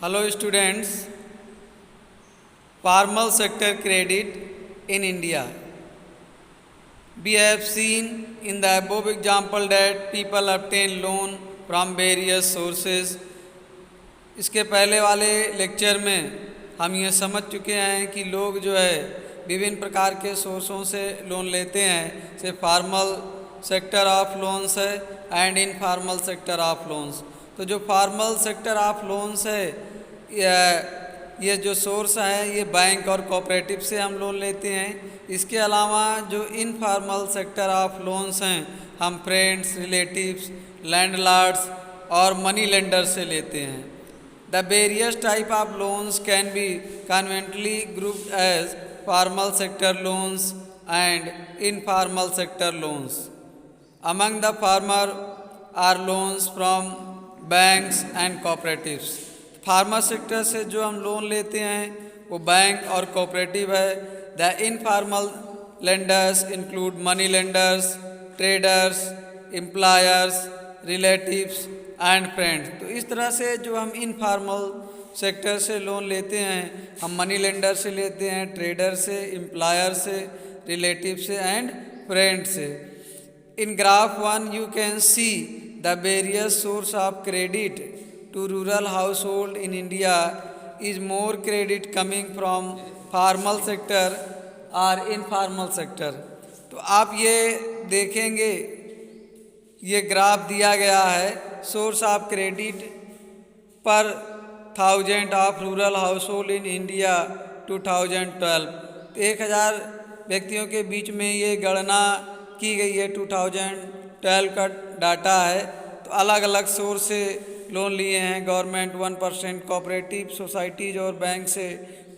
Hello students, formal sector credit in India. We have seen in the above example that people obtain loan from various sources. इसके पहले वाले lecture में हम ये समझ चुके हैं कि लोग जो है विभिन्न प्रकार के सोर्सों से लोन लेते हैं, जैसे फार्मल सेक्टर ऑफ लोन्स है and informal sector of loans. तो जो फार्मल सेक्टर ऑफ लोन्स है ये जो सोर्स है ये बैंक और कोऑपरेटिव से हम लोन लेते हैं। इसके अलावा जो इनफॉर्मल सेक्टर ऑफ लोन्स हैं हम फ्रेंड्स, रिलेटिव्स, लैंडलॉर्ड्स और मनी लेंडर से लेते हैं। The various type of loans can be conveniently grouped as formal sector loans and informal sector loans. Among the former are loans from banks and cooperatives. Farmer sector से जो हम loan लेते हैं वो bank और कोऑपरेटिव है। The informal lenders include money lenders, traders, employers, relatives and friends. तो इस तरह से जो हम इनफॉर्मल सेक्टर से लोन लेते हैं हम मनी लेंडर से लेते हैं, ट्रेडर से, एम्प्लॉयर से, रिलेटिव से एंड फ्रेंड से। In graph 1 you can see the various source of credit to rural household in India is more credit coming from formal sector और इनफॉर्मल सेक्टर। तो आप ये देखेंगे ये ग्राफ दिया गया है सोर्स ऑफ क्रेडिट पर 1000 of rural household in India 2012। तो 1000 व्यक्तियों के बीच में ये गणना की गई है, 2012 का डाटा है। तो अलग अलग सोर्स से लोन लिए हैं, गवर्नमेंट 1%, कोऑपरेटिव सोसाइटीज़ और बैंक से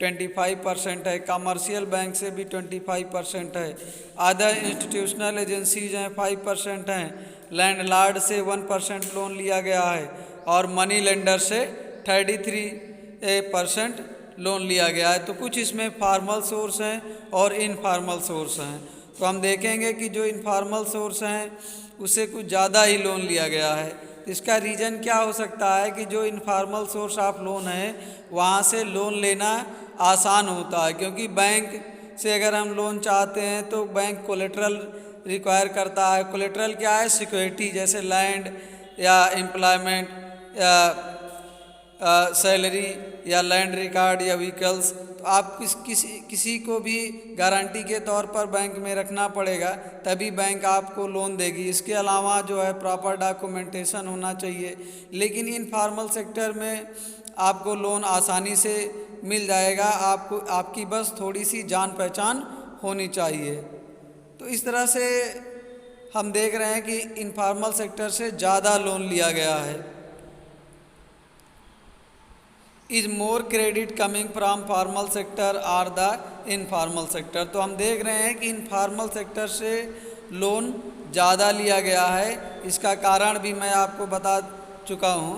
25% है, कमर्शियल बैंक से भी 25% है, अदर इंस्टीट्यूशनल एजेंसीज हैं 5% हैं, लैंडलॉर्ड से 1% लोन लिया गया है और मनी लेंडर से 33% लोन लिया गया है। तो कुछ इसमें फार्मल सोर्स हैं और इनफॉर्मल सोर्स हैं। तो हम देखेंगे कि जो इनफॉर्मल सोर्स हैं उससे कुछ ज़्यादा ही लोन लिया गया है। इसका रीज़न क्या हो सकता है कि जो इनफॉर्मल सोर्स ऑफ लोन है वहाँ से लोन लेना आसान होता है, क्योंकि बैंक से अगर हम लोन चाहते हैं तो बैंक कोलेटरल रिक्वायर करता है। कोलेटरल क्या है? सिक्योरिटी, जैसे लैंड या एम्प्लॉयमेंट या सैलरी या लैंड रिकॉर्ड या व्हीकल्स। तो आप किसी को भी गारंटी के तौर पर बैंक में रखना पड़ेगा, तभी बैंक आपको लोन देगी। इसके अलावा जो है प्रॉपर डॉक्यूमेंटेशन होना चाहिए। लेकिन इनफॉर्मल सेक्टर में आपको लोन आसानी से मिल जाएगा, आपकी बस थोड़ी सी जान पहचान होनी चाहिए। तो इस तरह से हम देख रहे हैं कि इनफॉर्मल सेक्टर से ज़्यादा लोन लिया गया है। Is more credit coming from formal sector और द इनफॉर्मल सेक्टर। तो हम देख रहे हैं कि इनफॉर्मल सेक्टर से लोन ज़्यादा लिया गया है। इसका कारण भी मैं आपको बता चुका हूँ।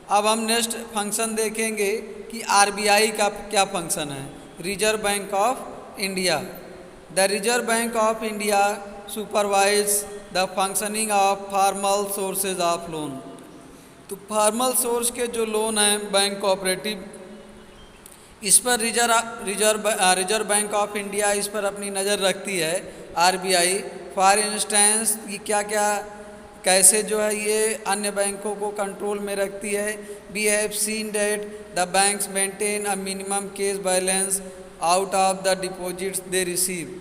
अब हम नेक्स्ट फंक्शन देखेंगे कि आरबीआई का क्या फंक्शन है। Reserve bank of India. The reserve bank of India supervise the functioning of formal sources of loan. तो फार्मल सोर्स के जो लोन हैं बैंक, कोऑपरेटिव, इस पर रिजर्व बैंक ऑफ इंडिया इस पर अपनी नज़र रखती है आरबीआई। फॉर इंस्टेंस कि क्या क्या कैसे जो है ये अन्य बैंकों को कंट्रोल में रखती है। We have seen that the banks maintain a minimum cash balance out of the deposits they receive.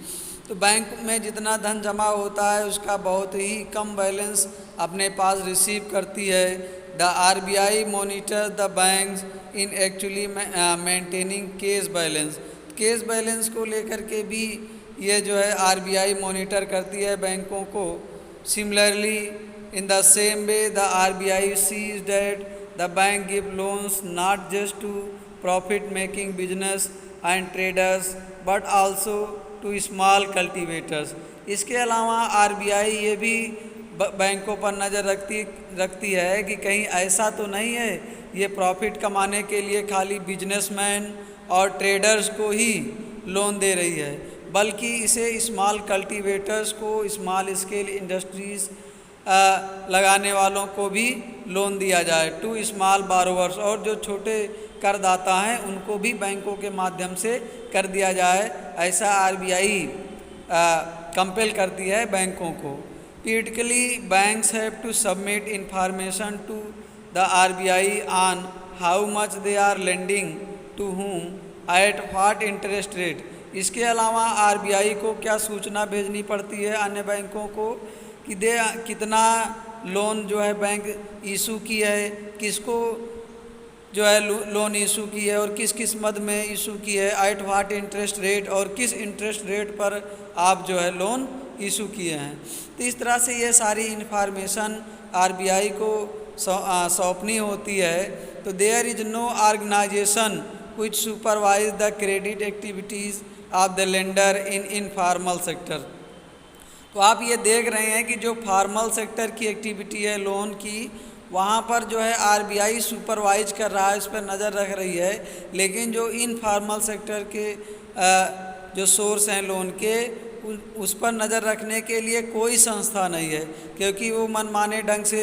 तो बैंक में जितना धन जमा होता है उसका बहुत ही कम बैलेंस अपने पास रिसीव करती है। The RBI monitors the banks in actually maintaining cash balance। Cash balance को लेकर के भी ये जो है आरबीआई मॉनिटर करती है बैंकों को। Similarly in the same way the RBI sees that the bank give loans not just to profit making business and traders but also to small cultivators. इसके अलावा आरबीआई ये भी बैंकों पर नज़र रखती है कि कहीं ऐसा तो नहीं है ये प्रॉफिट कमाने के लिए खाली बिजनेसमैन और ट्रेडर्स को ही लोन दे रही है, बल्कि इसे स्मॉल कल्टीवेटर्स को, स्मॉल स्केल इंडस्ट्रीज़ लगाने वालों को भी लोन दिया जाए। टू स्मॉल बारोवर्स, और जो छोटे करदाता हैं उनको भी बैंकों के माध्यम से कर दिया जाए, ऐसा आरबीआई कंपेल करती है बैंकों को। Periodically banks have to submit information to the RBI on how much they are lending to whom at what interest rate. इसके अलावा आरबीआई को क्या सूचना भेजनी पड़ती है अन्य बैंकों को कि दे कितना लोन जो है बैंक इशू की है, किसको जो है लोन इशू की है और किस किस मद में इशू की है, एट व्हाट इंटरेस्ट रेट, और किस इंटरेस्ट रेट पर आप जो है लोन इशू किए हैं। तो इस तरह से ये सारी इन्फॉर्मेशन आरबीआई को सौंपनी होती है। तो there is no organization which supervise the credit activities of the lender in informal sector. तो आप ये देख रहे हैं कि जो फॉर्मल सेक्टर की एक्टिविटी है लोन की, वहाँ पर जो है आरबीआई सुपरवाइज कर रहा है, उस पर नज़र रख रही है, लेकिन जो इनफॉर्मल सेक्टर के जो सोर्स हैं लोन के, उस पर नज़र रखने के लिए कोई संस्था नहीं है, क्योंकि वो मनमाने ढंग से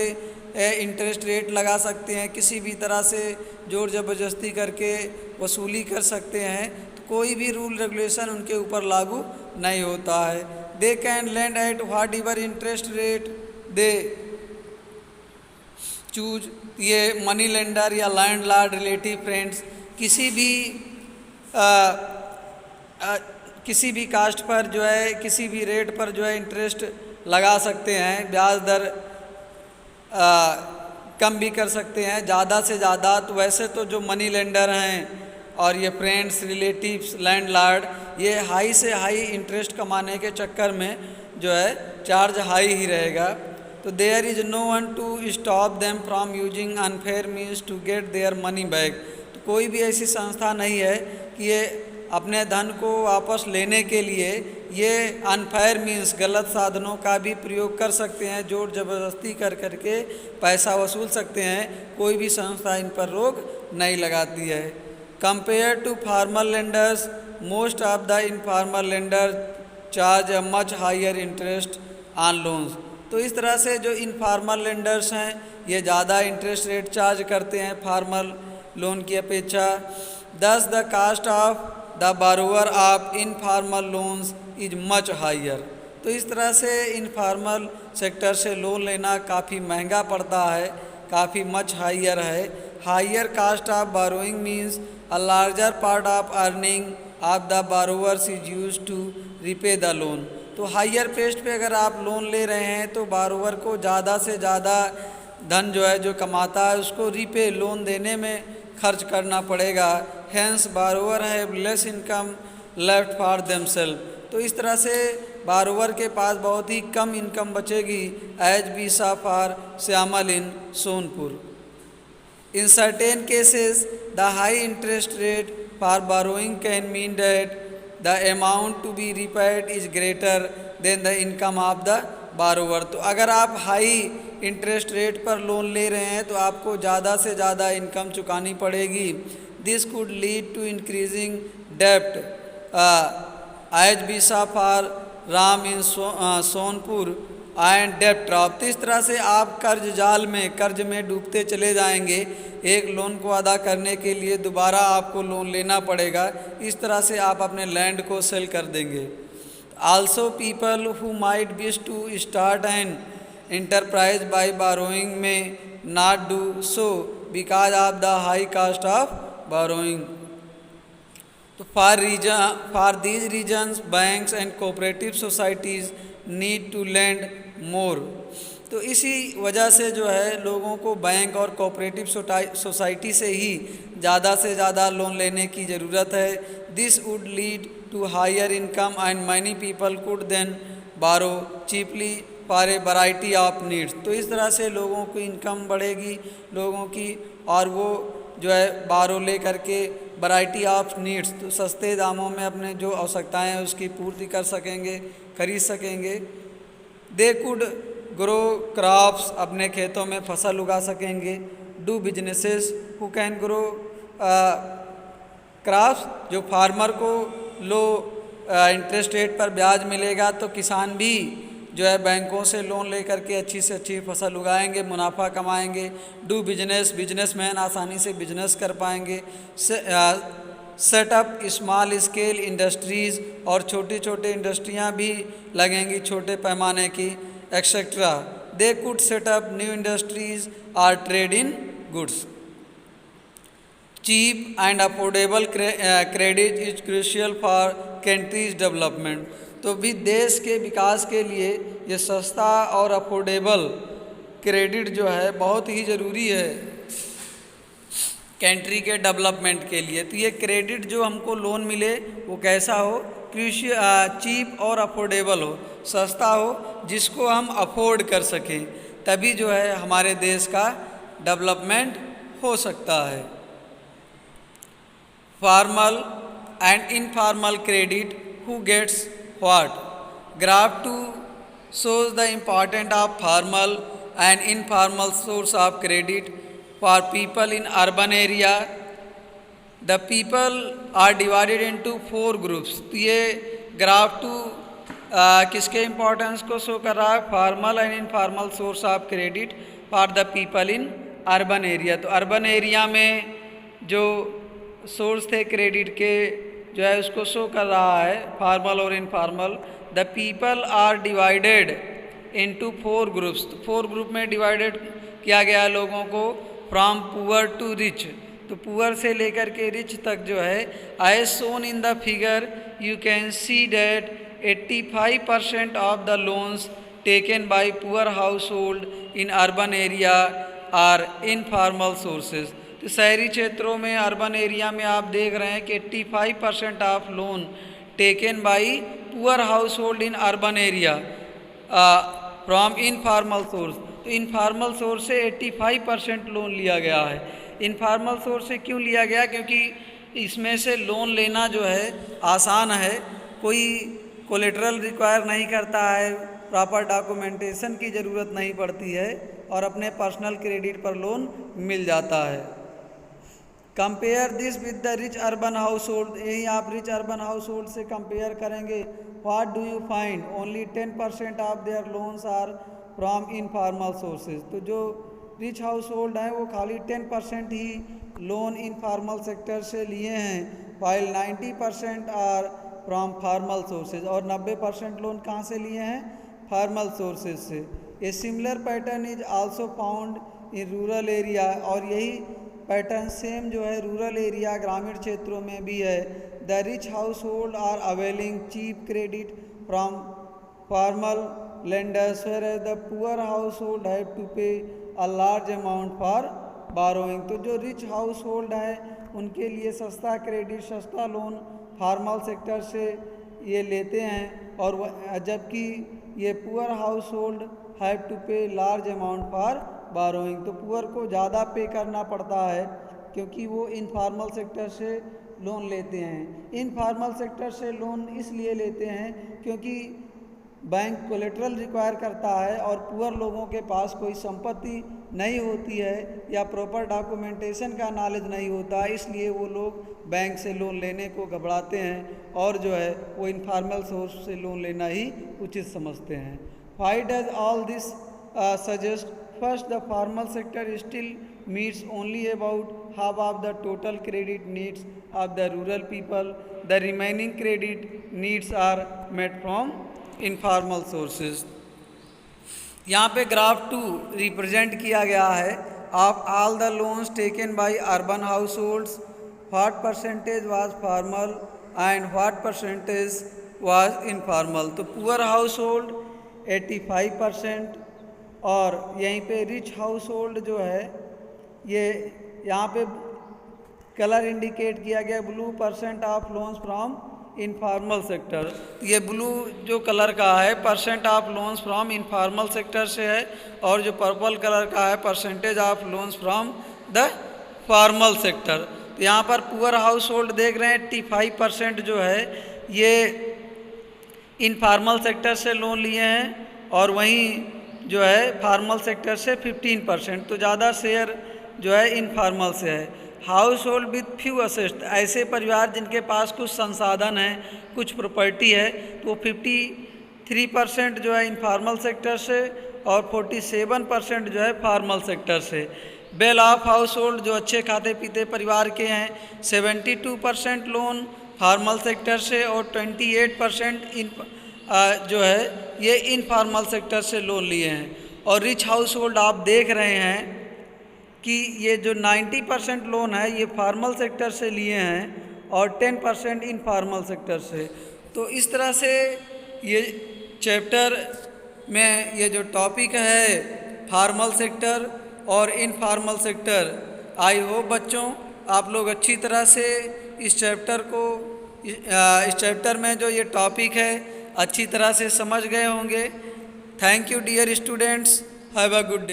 इंटरेस्ट रेट लगा सकते हैं, किसी भी तरह से जोर ज़बरदस्ती करके वसूली कर सकते हैं। तो कोई भी रूल रेगुलेशन उनके ऊपर लागू नहीं होता है। They can land at what ever interest rate they choose. ये मनी लेंडर या लैंड लॉर्ड रिलेटिव फ्रेंड्स किसी भी कास्ट पर जो है किसी भी रेट पर जो है इंटरेस्ट लगा सकते हैं, ब्याज दर कम भी कर सकते हैं ज़्यादा से ज़्यादा। तो वैसे तो जो मनी लेंडर हैं और ये फ्रेंड्स, रिलेटिव्स, लैंडलॉर्ड, ये हाई से हाई इंटरेस्ट कमाने के चक्कर में जो है चार्ज हाई ही रहेगा। तो there is no one to stop them from using unfair means to get their money back. तो कोई भी ऐसी संस्था नहीं है कि ये अपने धन को वापस लेने के लिए ये अनफेयर मीन्स गलत साधनों का भी प्रयोग कर सकते हैं, जोर ज़बरदस्ती कर करके पैसा वसूल सकते हैं। कोई भी संस्था इन पर रोक नहीं लगाती है। Compare to formal lenders, most of the informal lender charge a much higher interest on loans. तो इस तरह से जो इनफॉर्मल लेंडर्स हैं ये ज़्यादा इंटरेस्ट रेट चार्ज करते हैं फॉर्मल लोन की अपेक्षा। Thus the cost of the borrower of informal loans is much higher. तो इस तरह से इनफॉर्मल सेक्टर से लोन लेना काफ़ी महंगा पड़ता है, काफ़ी मच हायर है। Higher cost of borrowing means a larger part of earning of the borrowers is use to repay the loan. तो हायर पेस्ट पे अगर आप लोन ले रहे हैं तो बारोवर को ज़्यादा से ज़्यादा धन जो है जो कमाता है उसको रीपे लोन देने में खर्च करना पड़ेगा। Hence borrower have less income left for themself. तो इस तरह से बारोवर के पास बहुत ही कम इनकम बचेगी। As we saw for Shyamal in Sonpur. In certain cases the high interest rate for borrowing can mean that the amount to be repaid is greater than the income of the borrower। तो अगर आप high interest rate पर loan ले रहे हैं तो आपको ज़्यादा से ज़्यादा इनकम चुकानी पड़ेगी। This could lead to increasing डेप्ट एज बीसा for Ram in Sonpur and डेप्ट ड्रॉप। तो इस तरह से आप कर्ज में डूबते चले जाएंगे। एक लोन को अदा करने के लिए दोबारा आपको लोन लेना पड़ेगा। इस तरह से आप अपने लैंड को सेल कर देंगे। Also people who might wish to start an enterprise by borrowing may not do so because of the high cost of borrowing. तो for these reasons banks and cooperative societies need to lend more. तो इसी वजह से जो है लोगों को bank और कोऑपरेटिव सोसाइटी से ही ज़्यादा से ज़्यादा लोन लेने की ज़रूरत है। This would lead to higher income and many people could then borrow cheaply for a variety of needs. तो इस तरह से लोगों की इनकम बढ़ेगी लोगों की, और वो जो है बारो ले करके वैरायटी ऑफ नीड्स, तो सस्ते दामों में अपने जो आवश्यकताएँ हैं उसकी पूर्ति कर सकेंगे, खरीद सकेंगे। दे कुड ग्रो क्रॉप्स, अपने खेतों में फसल उगा सकेंगे। Do businesses who can grow crops, जो फार्मर को लो इंटरेस्ट रेट पर ब्याज मिलेगा तो किसान भी जो है बैंकों से लोन लेकर के अच्छी से अच्छी फसल उगाएंगे, मुनाफा कमाएंगे। डू बिजनेस, बिजनेसमैन आसानी से बिजनेस कर पाएंगे। सेटअप स्मॉल स्केल इंडस्ट्रीज़, और छोटी छोटी इंडस्ट्रियां भी लगेंगी छोटे पैमाने की, एक्सेट्रा। They could set up new industries or trade in goods. Cheap and affordable credit is crucial for country's development. तो भी देश के विकास के लिए ये सस्ता और अफोर्डेबल क्रेडिट जो है बहुत ही ज़रूरी है कंट्री के डेवलपमेंट के लिए। तो ये क्रेडिट जो हमको लोन मिले वो कैसा हो, चीप और अफोर्डेबल हो, सस्ता हो, जिसको हम अफोर्ड कर सकें, तभी जो है हमारे देश का डेवलपमेंट हो सकता है। Formal and informal credit, who gets what? Graph 2 shows the importance of formal and informal source of credit for people in urban area. The people are divided into 4 groups. तो ये ग्राफ 2 किसके importance को show कर रहा है? Formal and informal source of credit for the people in urban area. तो urban area में जो सोर्स थे क्रेडिट के जो है उसको शो कर रहा है, फॉर्मल और informal. The people are divided into 4 groups. तो 4 ग्रुप में डिवाइडेड किया गया लोगों को, फ्रॉम पुअर टू रिच। तो पुअर से लेकर के रिच तक जो है, as shown in the figure you can see that 85% of the loans taken by poor household in urban area are informal sources. तो शहरी क्षेत्रों में, अर्बन एरिया में आप देख रहे हैं कि 85% of loan taken by poor household in urban area from informal source. तो इनफॉर्मल सोर्स से 85% लोन लिया गया है। इनफॉर्मल सोर्स से क्यों लिया गया? क्योंकि इसमें से लोन लेना जो है आसान है, कोई कोलेटरल रिक्वायर नहीं करता है, प्रॉपर डॉक्यूमेंटेशन की ज़रूरत नहीं पड़ती है, और अपने पर्सनल क्रेडिट पर लोन मिल जाता है। Compare this with the rich urban household. यही आप रिच अर्बन हाउस होल्ड से कंपेयर करेंगे। What do you find? Only 10% of their loans are from informal sources. तो जो रिच हाउस होल्ड हैं वो खाली 10% ही लोन इनफॉर्मल सेक्टर से लिए हैं, while 90% are from formal sources. और 90% लोन कहाँ से लिए हैं? फॉर्मल सोर्सेज से। A similar pattern is also found in rural area. और यही पैटर्न सेम जो है रूरल एरिया, ग्रामीण क्षेत्रों में भी है। The rich household are availing cheap credit from formal lenders, whereas the poor household have to pay a large amount for borrowing। तो जो रिच हाउस होल्ड है उनके लिए सस्ता क्रेडिट, सस्ता लोन फॉर्मल सेक्टर से ये लेते हैं, और जबकि ये poor household have to pay large amount for borrowing. तो पुअर को ज़्यादा पे करना पड़ता है क्योंकि वो इनफॉर्मल सेक्टर से लोन लेते हैं। इनफॉर्मल सेक्टर से लोन इसलिए लेते हैं क्योंकि बैंक कोलेटरल रिक्वायर करता है, और पुअर लोगों के पास कोई संपत्ति नहीं होती है या प्रॉपर डॉक्यूमेंटेशन का नॉलेज नहीं होता, इसलिए वो लोग बैंक से लोन लेने को घबराते हैं, और जो है वो इनफॉर्मल सोर्स से लोन लेना ही उचित समझते हैं। Why does all this suggest? First, the formal sector still meets only about half of the total credit needs of the rural people. The remaining credit needs are met from informal sources. यहाँ पे graph 2 represent किया गया है of all the loans taken by urban households, what percentage was formal and what percentage was informal. तो poor household 85%, और यहीं पे rich house hold जो है ये यहाँ पे कलर इंडिकेट किया गया blue, % of loans from informal sector. तो ये ब्लू जो कलर का है % of loans from informal sector से है, और जो पर्पल कलर का है % of loans from the formal sector. तो यहाँ पर पुअर हाउस होल्ड देख रहे हैं 85% जो है ये इनफॉर्मल सेक्टर से लोन लिए हैं, और वहीं जो है फॉर्मल सेक्टर से 15%। तो ज़्यादा शेयर जो है इनफॉर्मल से है। House hold with few assets, ऐसे परिवार जिनके पास कुछ संसाधन हैं, कुछ प्रॉपर्टी है, तो 50 3% जो है इनफॉर्मल सेक्टर से और 47% जो है फॉर्मल सेक्टर से। वेल ऑफ हाउस होल्ड जो अच्छे खाते पीते परिवार के हैं 72% लोन फॉर्मल सेक्टर से और 28% जो है ये इनफॉर्मल सेक्टर से लोन लिए हैं। और रिच हाउस होल्ड आप देख रहे हैं कि ये जो 90% लोन है ये फॉर्मल सेक्टर से लिए हैं और 10% इनफॉर्मल सेक्टर से। तो इस तरह से ये चैप्टर में ये जो टॉपिक है फॉर्मल सेक्टर और इनफॉर्मल सेक्टर, आई होप बच्चों आप लोग अच्छी तरह से इस चैप्टर में जो ये टॉपिक है अच्छी तरह से समझ गए होंगे। Thank you dear students, have a good day.